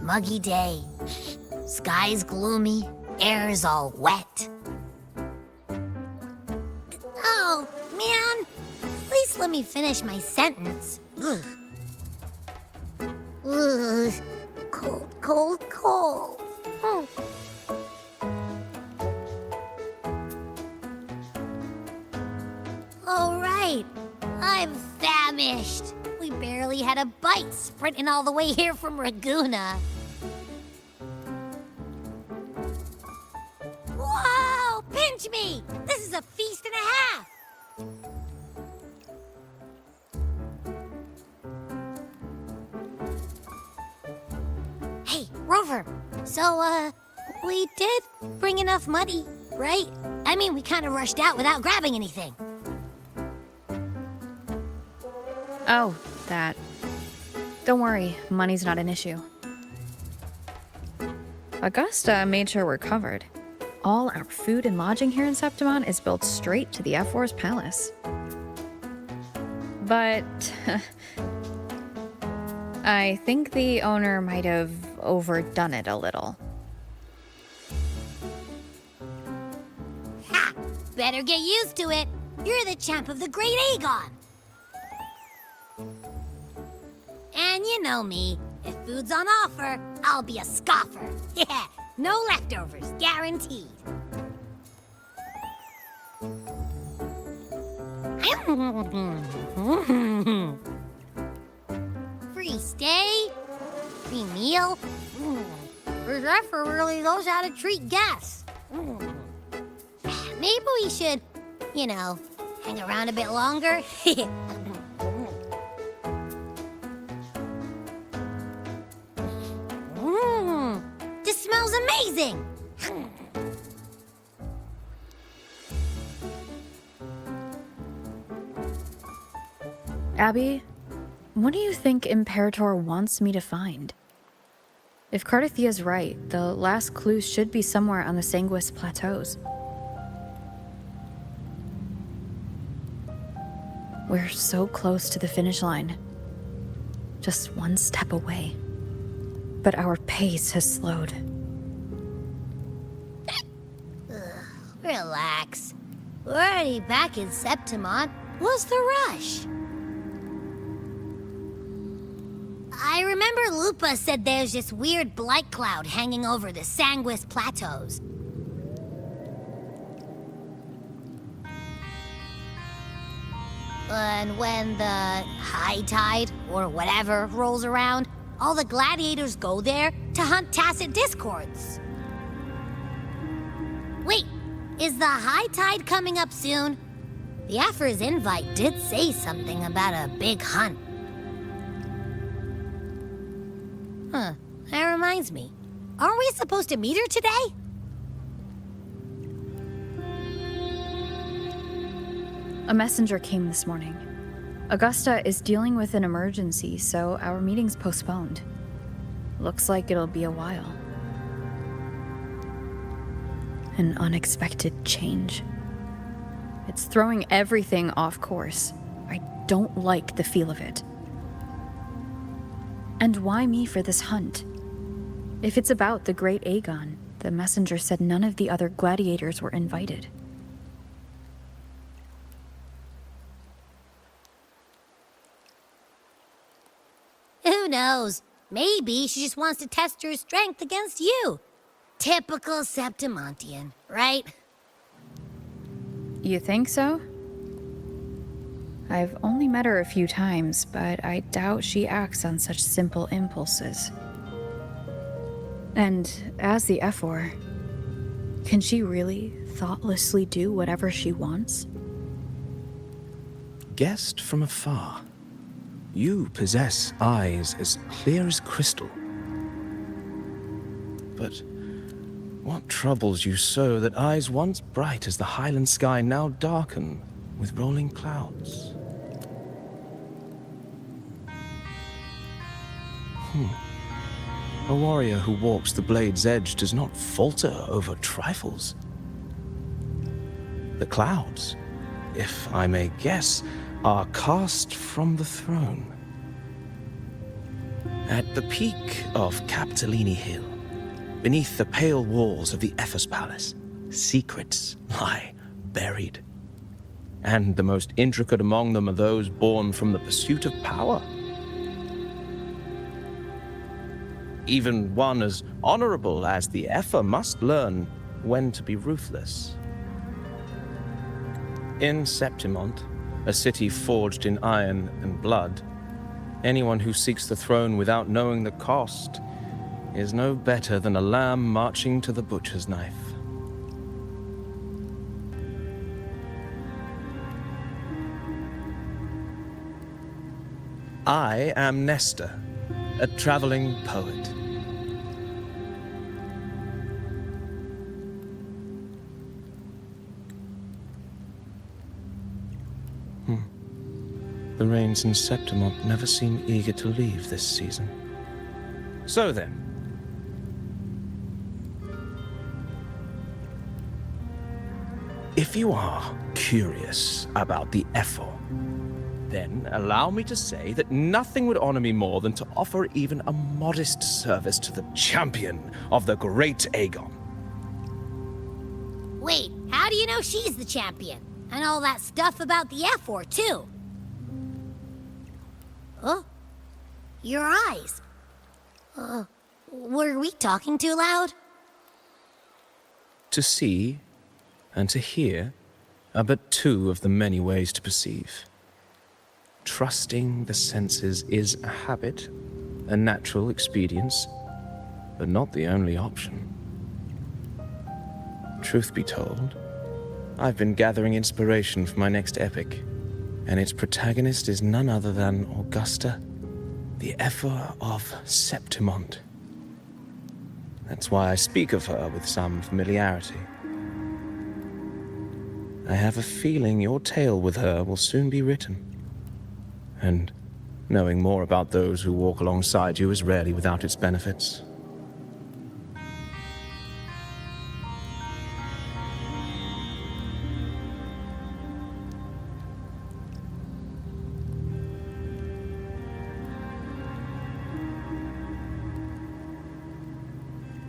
muggy day. Sky's gloomy, air's all wet. Oh, man. At least let me finish my sentence. Ugh. Ugh. Cold, cold, cold. Oh. All right. I'm famished. We barely had a bite sprinting all the way here from Laguna. Whoa! Pinch me! This is a feast and a half! Hey, Rover. So, we did bring enough money, right? I mean, we kind of rushed out without grabbing anything. Oh, that. Don't worry, money's not an issue. Augusta made sure we're covered. All our food and lodging here in Septimon is built straight to the F4's palace. But I think the owner might have overdone it a little. Ha! Better get used to it. You're the champ of the Great Aegon. And you know me. If food's on offer, I'll be a scoffer. Yeah, no leftovers, guaranteed. Free stay? Free meal? This effer really knows how to treat guests. Maybe we should, hang around a bit longer. This smells amazing! Abby, what do you think Imperator wants me to find? If Cardathia's right, the last clues should be somewhere on the Sanguis Plateaus. We're so close to the finish line. Just one step away. But our pace has slowed. Relax. We're already back in Septimon. What's the rush? I remember Lupa said there's this weird blight cloud hanging over the Sanguis Plateaus. And when the high tide, or whatever, rolls around, all the gladiators go there to hunt tacit discords. Wait, is the high tide coming up soon? The Afra's invite did say something about a big hunt. Huh, that reminds me. Aren't we supposed to meet her today? A messenger came this morning. Augusta is dealing with an emergency, so our meeting's postponed. Looks like it'll be a while. An unexpected change. It's throwing everything off course. I don't like the feel of it. And why me for this hunt? If it's about the Great Aegon, the messenger said none of the other gladiators were invited. Who knows? Maybe she just wants to test her strength against you. Typical Septimontian, right? You think so? I've only met her a few times, but I doubt she acts on such simple impulses. And as the F4, can she really thoughtlessly do whatever she wants? Guessed from afar, you possess eyes as clear as crystal. But what troubles you so that eyes once bright as the highland sky now darken with rolling clouds? A warrior who walks the blade's edge does not falter over trifles. The clouds, if I may guess, are cast from the throne. At the peak of Capitolini Hill, beneath the pale walls of the Ephes Palace, secrets lie buried. And the most intricate among them are those born from the pursuit of power. Even one as honorable as the Epher must learn when to be ruthless. In Septimont, a city forged in iron and blood, anyone who seeks the throne without knowing the cost is no better than a lamb marching to the butcher's knife. I am Nestor, a traveling poet. The rains in Septimont never seem eager to leave this season. So then, if you are curious about the Epher, then allow me to say that nothing would honor me more than to offer even a modest service to the champion of the great Aegon. Wait, how do you know she's the champion? And all that stuff about the F4, too? Oh, your eyes. Were we talking too loud? To see and to hear are but two of the many ways to perceive. Trusting the senses is a habit, a natural expedience, but not the only option. Truth be told, I've been gathering inspiration for my next epic, and its protagonist is none other than Augusta, the Epher of Septimont. That's why I speak of her with some familiarity. I have a feeling your tale with her will soon be written. And knowing more about those who walk alongside you is rarely without its benefits.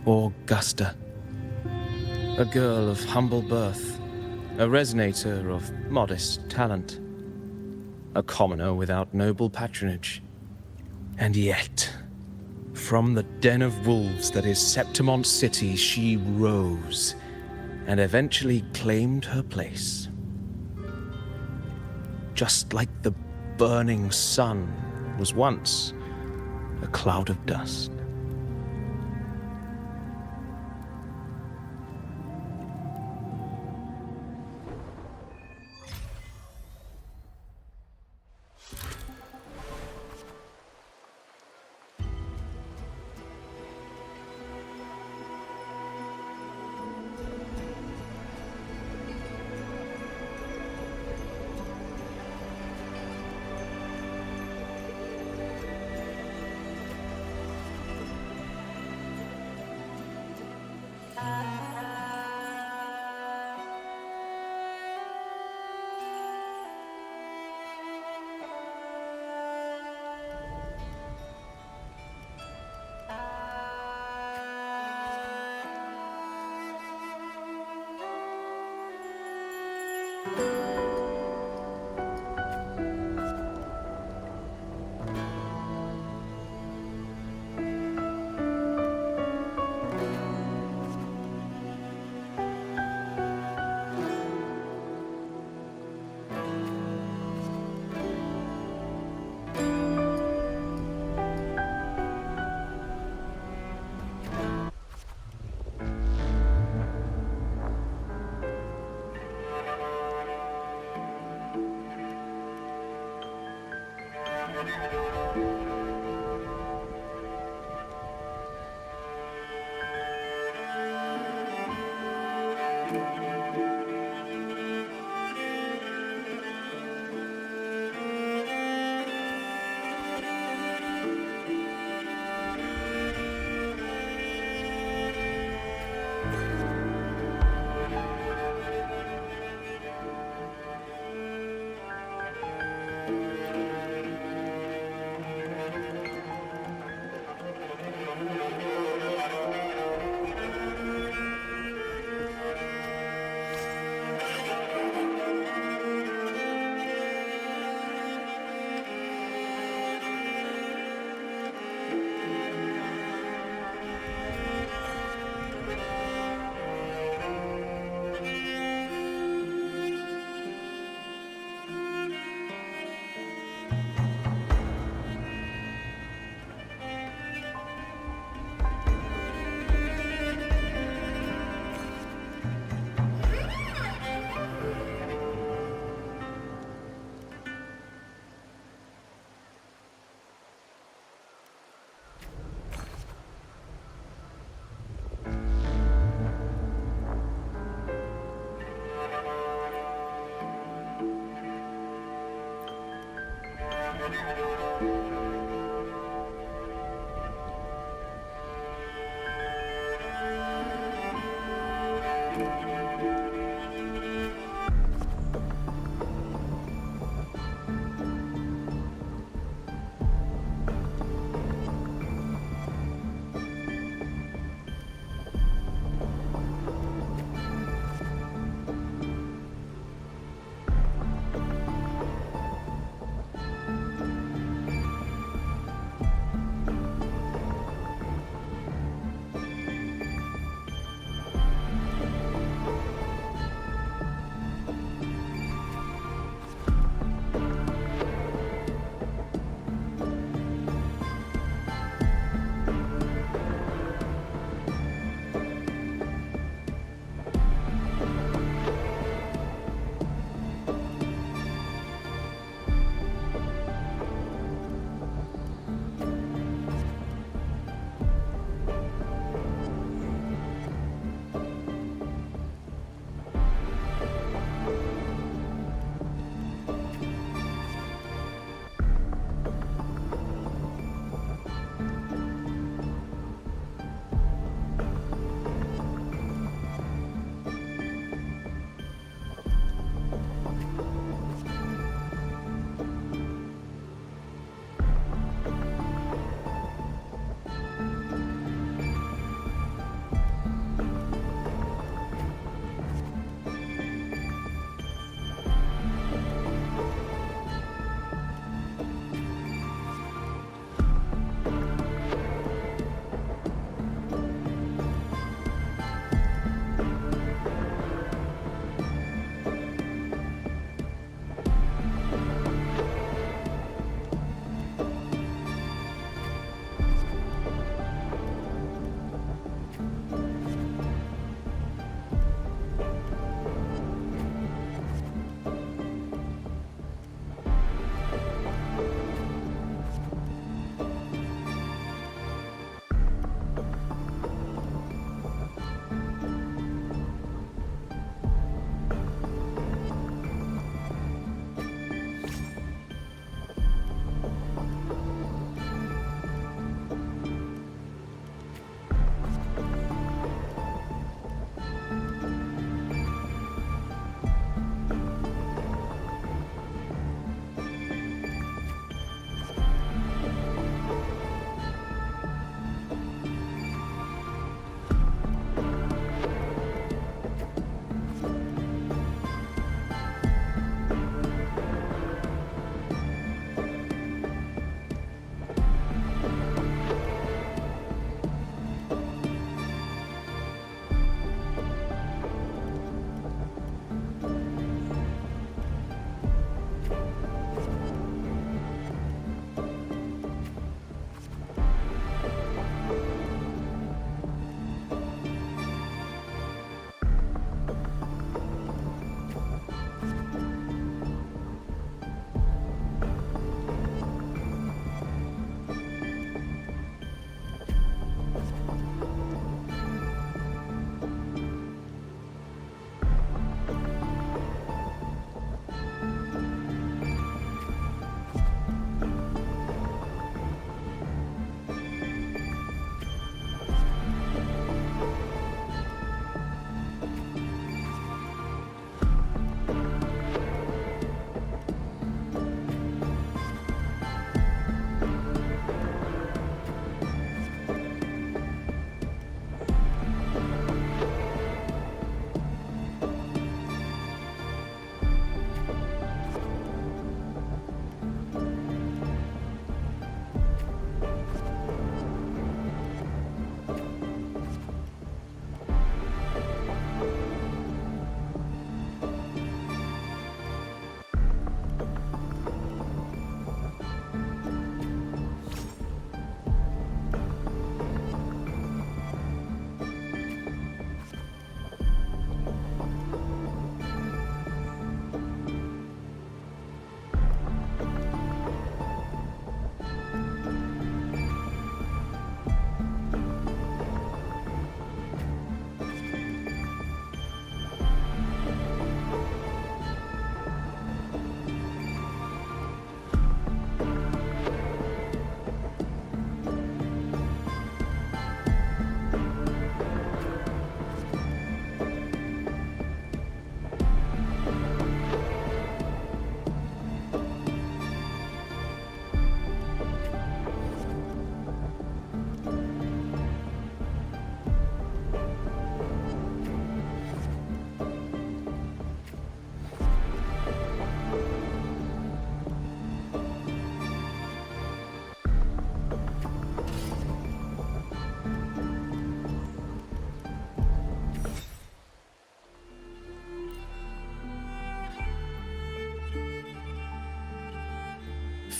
Augusta, a girl of humble birth, a resonator of modest talent, a commoner without noble patronage. And yet, from the den of wolves that is Septimont City, she rose and eventually claimed her place. Just like the burning sun was once a cloud of dust.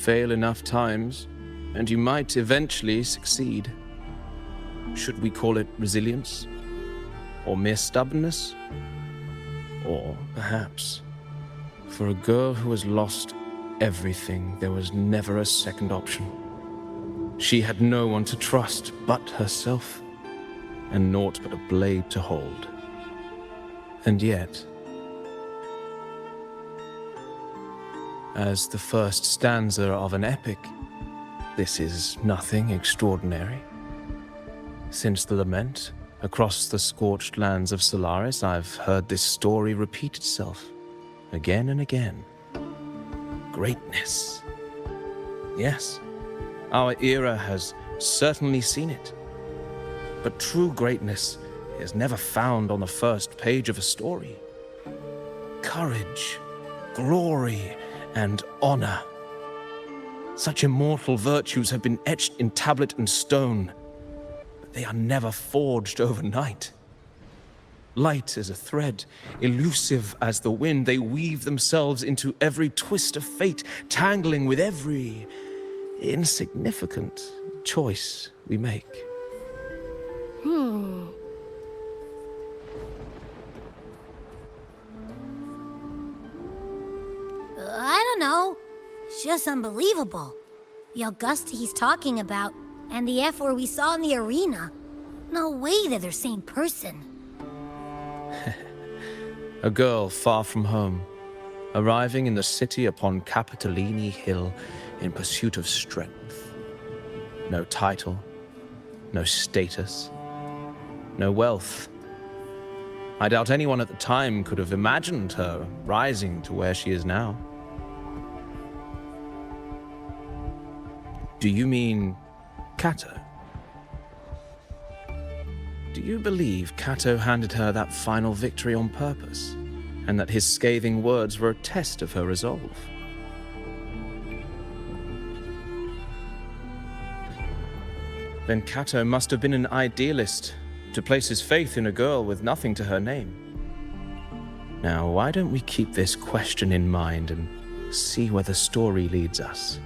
fail enough times, and you might eventually succeed. Should we call it resilience? Or mere stubbornness? Or perhaps, for a girl who has lost everything, there was never a second option. She had no one to trust but herself, and naught but a blade to hold. And yet, as the first stanza of an epic, this is nothing extraordinary. Since the lament, across the scorched lands of Solaris, I've heard this story repeat itself, again and again. Greatness. Yes, our era has certainly seen it. But true greatness is never found on the first page of a story. Courage, glory, and honor. Such immortal virtues have been etched in tablet and stone, but they are never forged overnight. Light as a thread, elusive as the wind, they weave themselves into every twist of fate, tangling with every insignificant choice we make. I don't know. It's just unbelievable. The Augusta he's talking about, and the F-word we saw in the arena. No way they're the same person. A girl far from home, arriving in the city upon Capitolini Hill in pursuit of strength. No title, no status, no wealth. I doubt anyone at the time could have imagined her rising to where she is now. Do you mean Kato? Do you believe Kato handed her that final victory on purpose, and that his scathing words were a test of her resolve? Then Kato must have been an idealist to place his faith in a girl with nothing to her name. Now, why don't we keep this question in mind and see where the story leads us?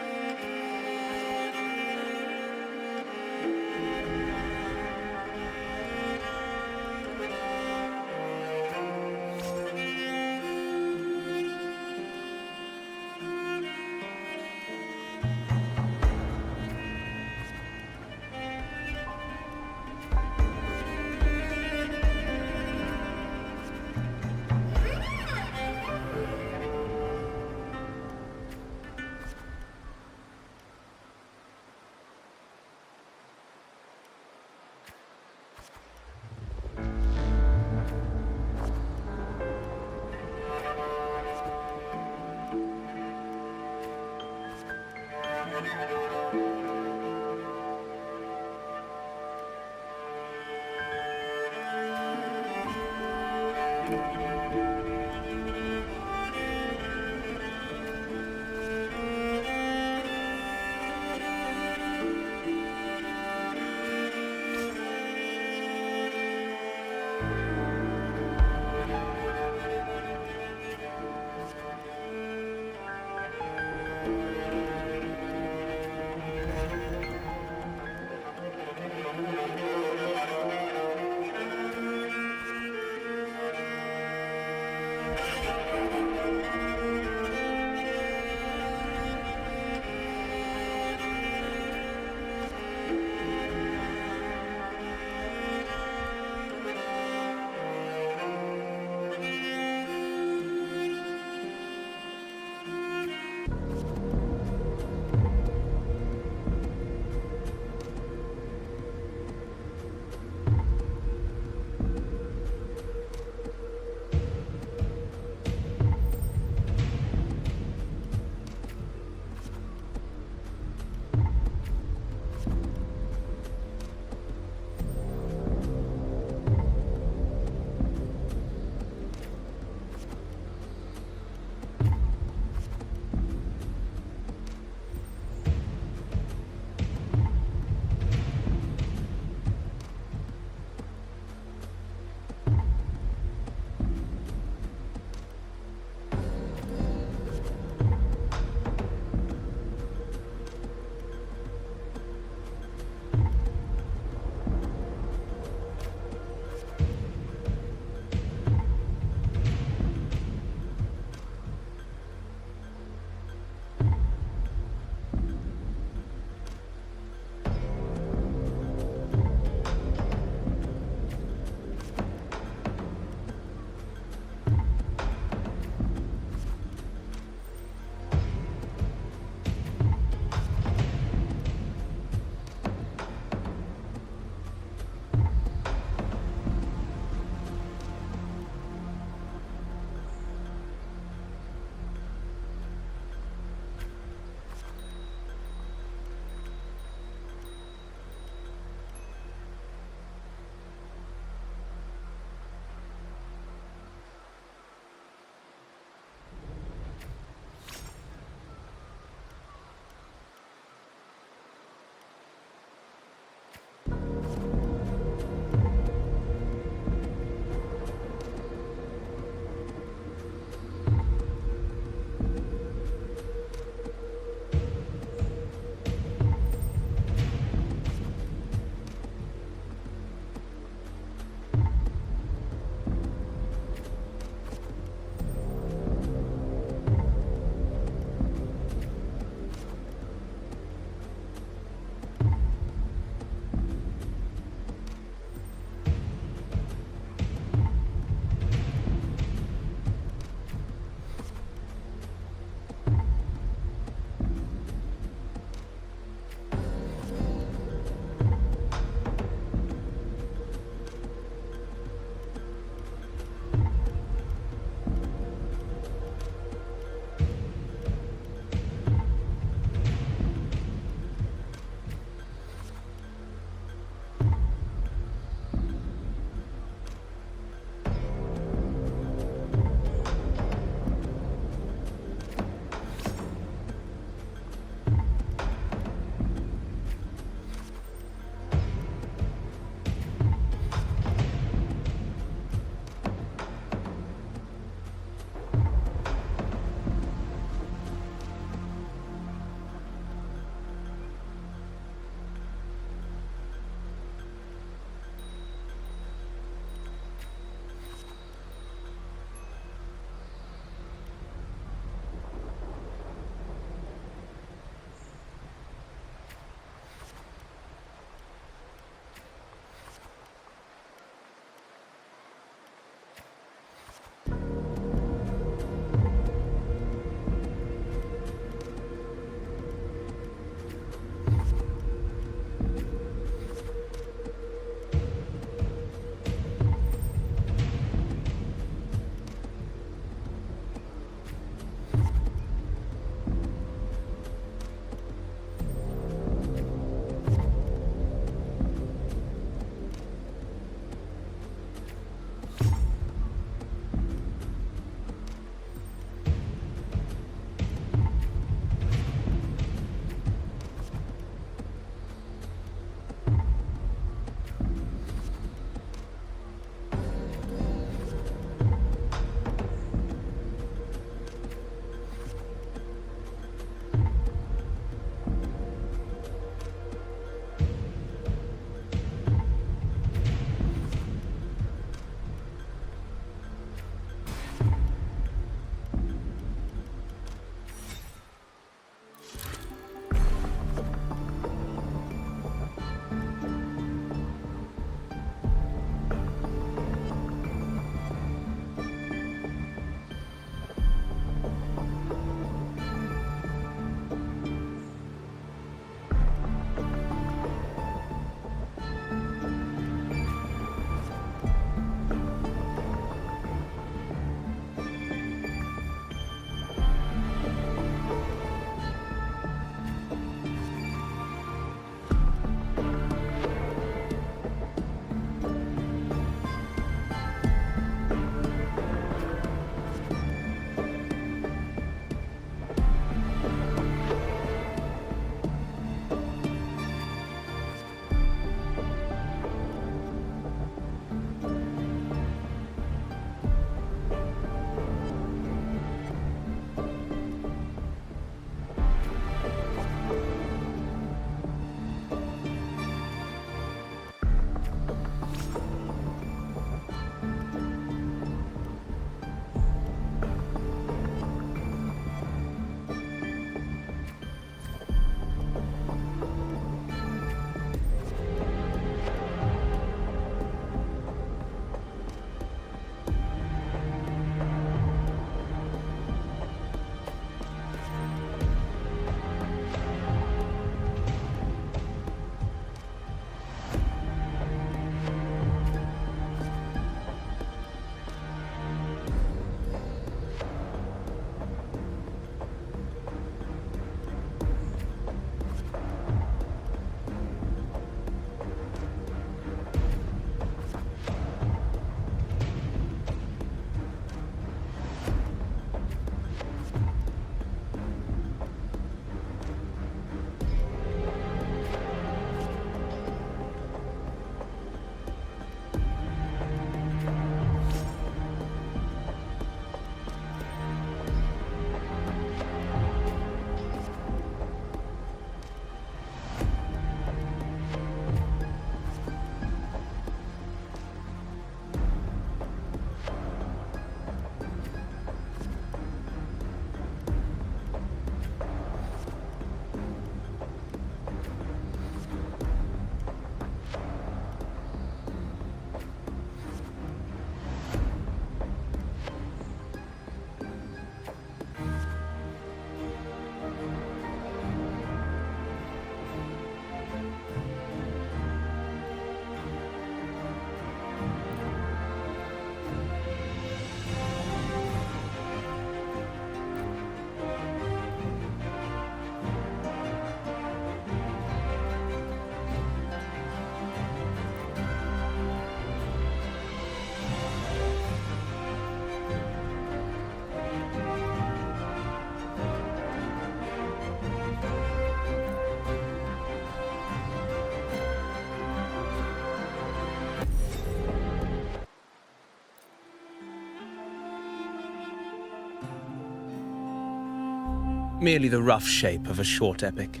merely the rough shape of a short epic.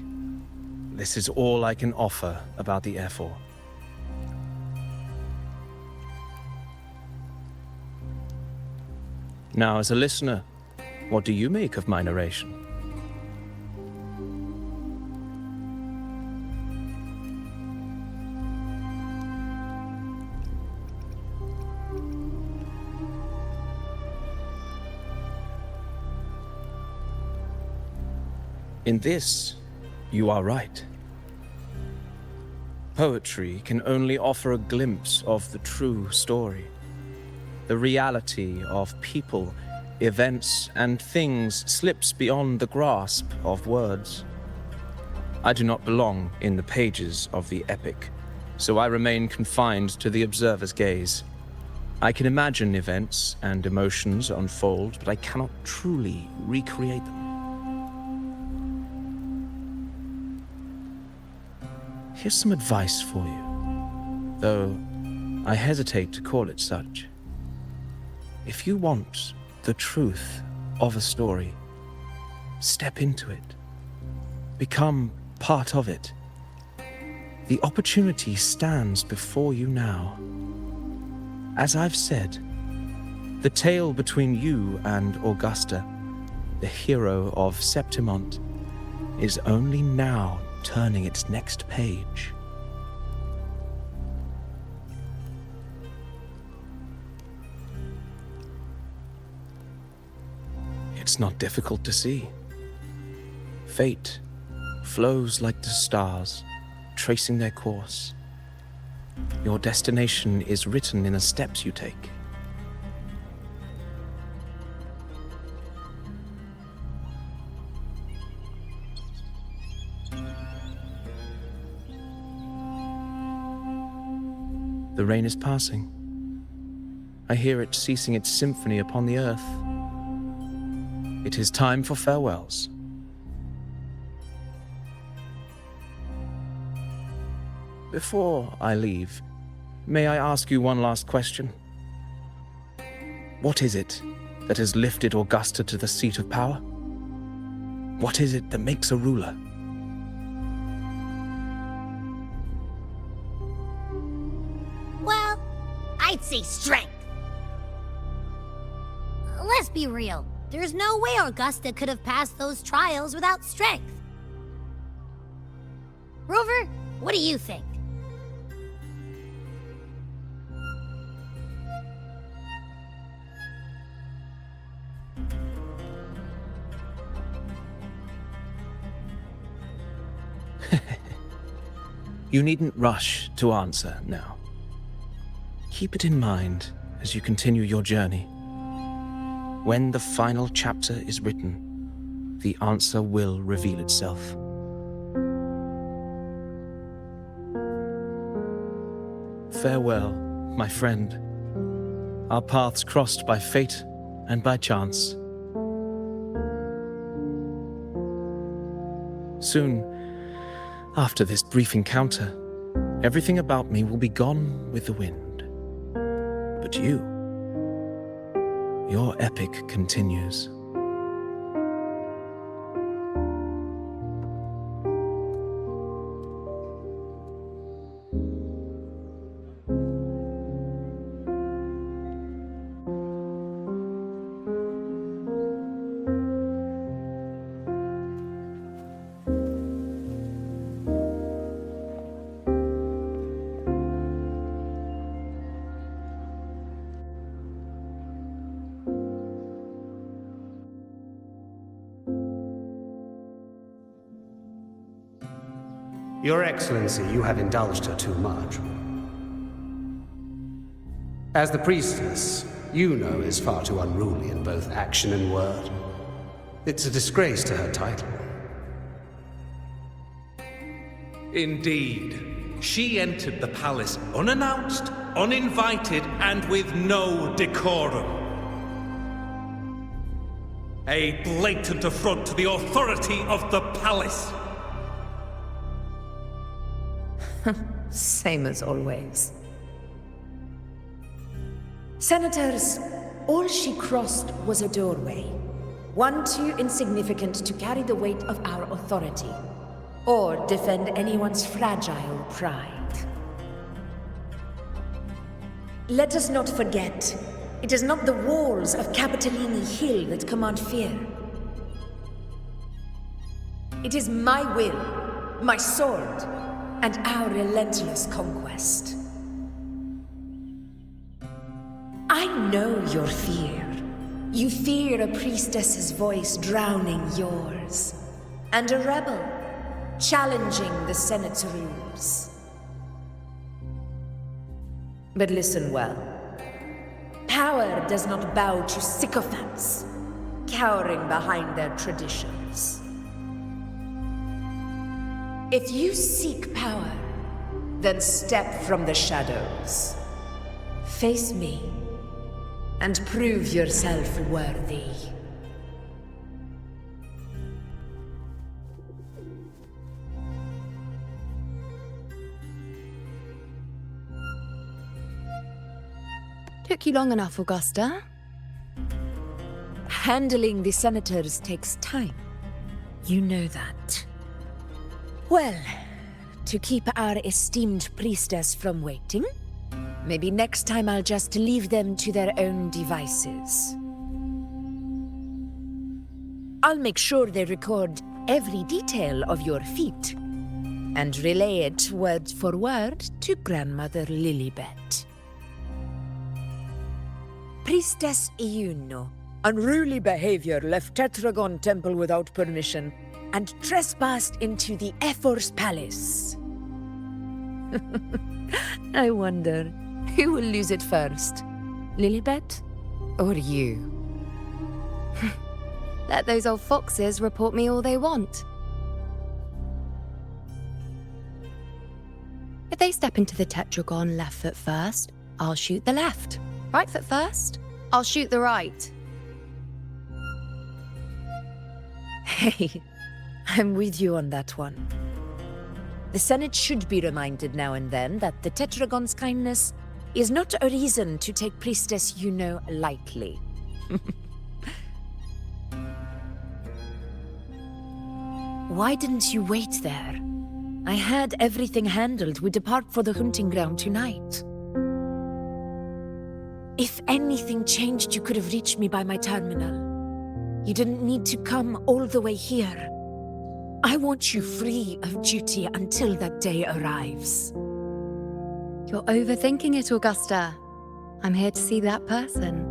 This is all I can offer about the F4. Now, as a listener, what do you make of my narration? In this, you are right. Poetry can only offer a glimpse of the true story, the reality of people, events, and things slips beyond the grasp of words. I do not belong in the pages of the epic, so I remain confined to the observer's gaze. I can imagine events and emotions unfold, but I cannot truly recreate them. Here's some advice for you, though I hesitate to call it such. If you want the truth of a story, step into it. Become part of it. The opportunity stands before you now. As I've said, the tale between you and Augusta, the hero of Septimont, is only now turning its next page. It's not difficult to see. Fate flows like the stars, tracing their course. Your destination is written in the steps you take. The rain is passing. I hear it ceasing its symphony upon the earth. It is time for farewells. Before I leave, may I ask you one last question? What is it that has lifted Augusta to the seat of power? What is it that makes a ruler? Well, I'd say strength. Let's be real. There's no way Augusta could have passed those trials without strength. Rover, what do you think? You needn't rush to answer now. Keep it in mind as you continue your journey. When the final chapter is written, the answer will reveal itself. Farewell, my friend. Our paths crossed by fate and by chance. Soon, after this brief encounter, everything about me will be gone with the wind. But you, your epic continues. Your Excellency, you have indulged her too much. As the priestess, you know is far too unruly in both action and word. It's a disgrace to her title. Indeed. She entered the palace unannounced, uninvited, and with no decorum. A blatant affront to the authority of the palace. Same as always. Senators, all she crossed was a doorway. One too insignificant to carry the weight of our authority, or defend anyone's fragile pride. Let us not forget, it is not the walls of Capitolini Hill that command fear. It is my will, my sword, and our relentless conquest. I know your fear. You fear a priestess's voice drowning yours, and a rebel challenging the Senate's rules. But listen well. Power does not bow to sycophants, cowering behind their traditions. If you seek power, then step from the shadows. Face me, and prove yourself worthy. Took you long enough, Augusta. Handling the senators takes time. You know that. Well, to keep our esteemed priestess from waiting, maybe next time I'll just leave them to their own devices. I'll make sure they record every detail of your feat, and relay it word for word to Grandmother Lilibet. Priestess Iuno, unruly behavior, left Tetragon Temple without permission, and trespassed into the Ephor's palace. I wonder, who will lose it first? Lilibet or you? Let those old foxes report me all they want. If they step into the tetragon left foot first, I'll shoot the left. Right foot first, I'll shoot the right. Hey, I'm with you on that one. The Senate should be reminded now and then that the Tetragon's kindness is not a reason to take Priestess Yuno lightly. Why didn't you wait there? I had everything handled. We depart for the hunting ground tonight. If anything changed, you could have reached me by my terminal. You didn't need to come all the way here. I want you free of duty until that day arrives. You're overthinking it, Augusta. I'm here to see that person.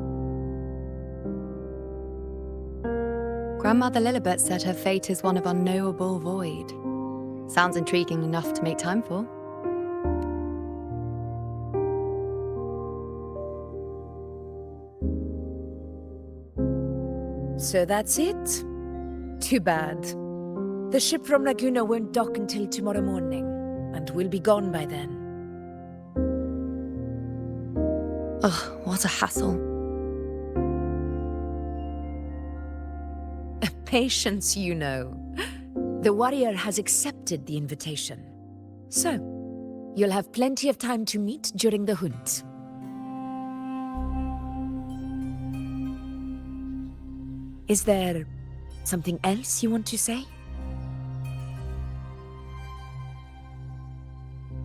Grandmother Lilibet said her fate is one of unknowable void. Sounds intriguing enough to make time for. So that's it? Too bad. The ship from Laguna won't dock until tomorrow morning, and we'll be gone by then. Ugh, what a hassle. Patience, you know. The warrior has accepted the invitation. So, you'll have plenty of time to meet during the hunt. Is there something else you want to say?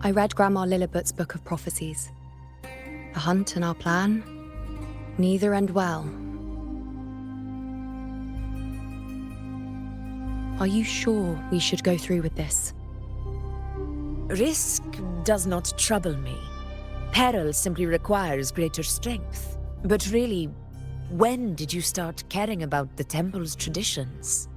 I read Grandma Lilibet's Book of Prophecies. The hunt and our plan, neither end well. Are you sure we should go through with this? Risk does not trouble me. Peril simply requires greater strength. But really, when did you start caring about the temple's traditions?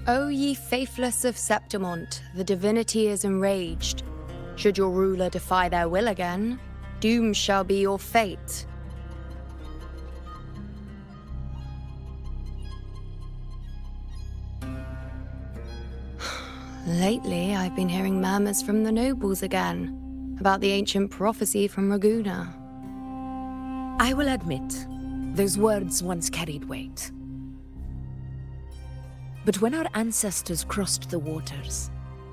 O ye faithless of Septimont, the divinity is enraged. Should your ruler defy their will again, doom shall be your fate. Lately, I've been hearing murmurs from the nobles again, about the ancient prophecy from Laguna. I will admit, those words once carried weight. But when our ancestors crossed the waters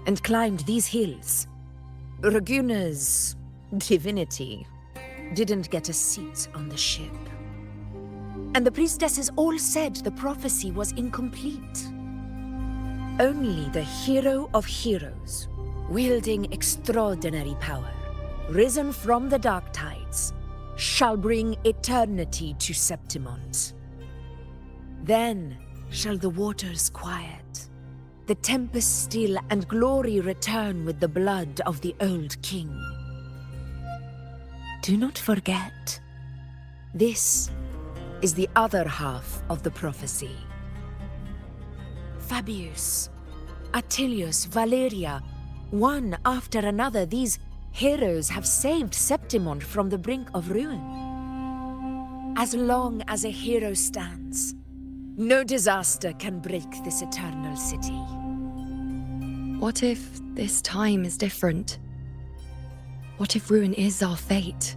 and climbed these hills, Raguna's divinity didn't get a seat on the ship. And the priestesses all said the prophecy was incomplete. Only the hero of heroes, wielding extraordinary power, risen from the dark tides, shall bring eternity to Septimont. Then shall the waters quiet, the tempest still, and glory return with the blood of the old king. Do not forget, this is the other half of the prophecy. Fabius, Attilius, Valeria, one after another, these heroes have saved Septimont from the brink of ruin. As long as a hero stands, no disaster can break this eternal city. What if this time is different? What if ruin is our fate?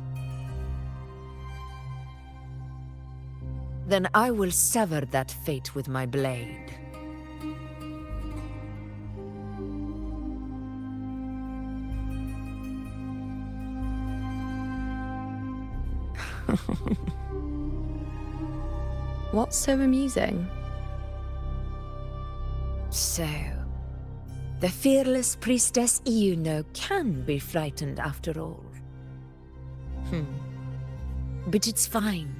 Then I will sever that fate with my blade. What's so amusing? So, the fearless priestess Iuno can be frightened after all. But it's fine.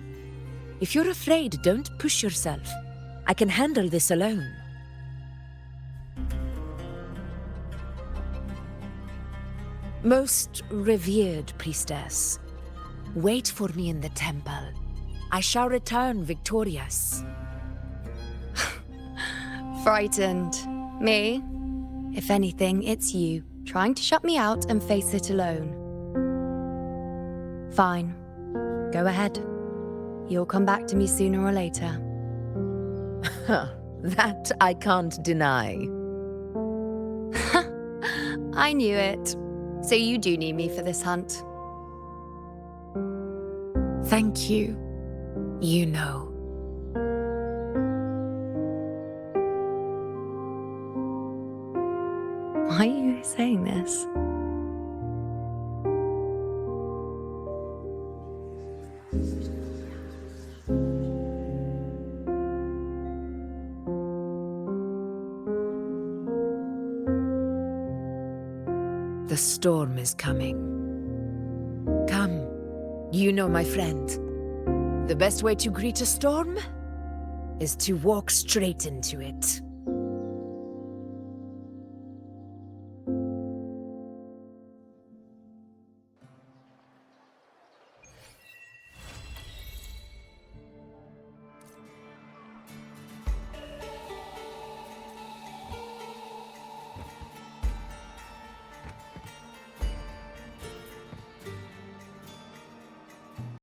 If you're afraid, don't push yourself. I can handle this alone. Most revered priestess, wait for me in the temple. I shall return victorious. Frightened. Me? If anything, it's you, trying to shut me out and face it alone. Fine. Go ahead. You'll come back to me sooner or later. That I can't deny. I knew it. So you do need me for this hunt. Thank you. You know. Why are you saying this? The storm is coming. Come, you know, my friend. The best way to greet a storm is to walk straight into it.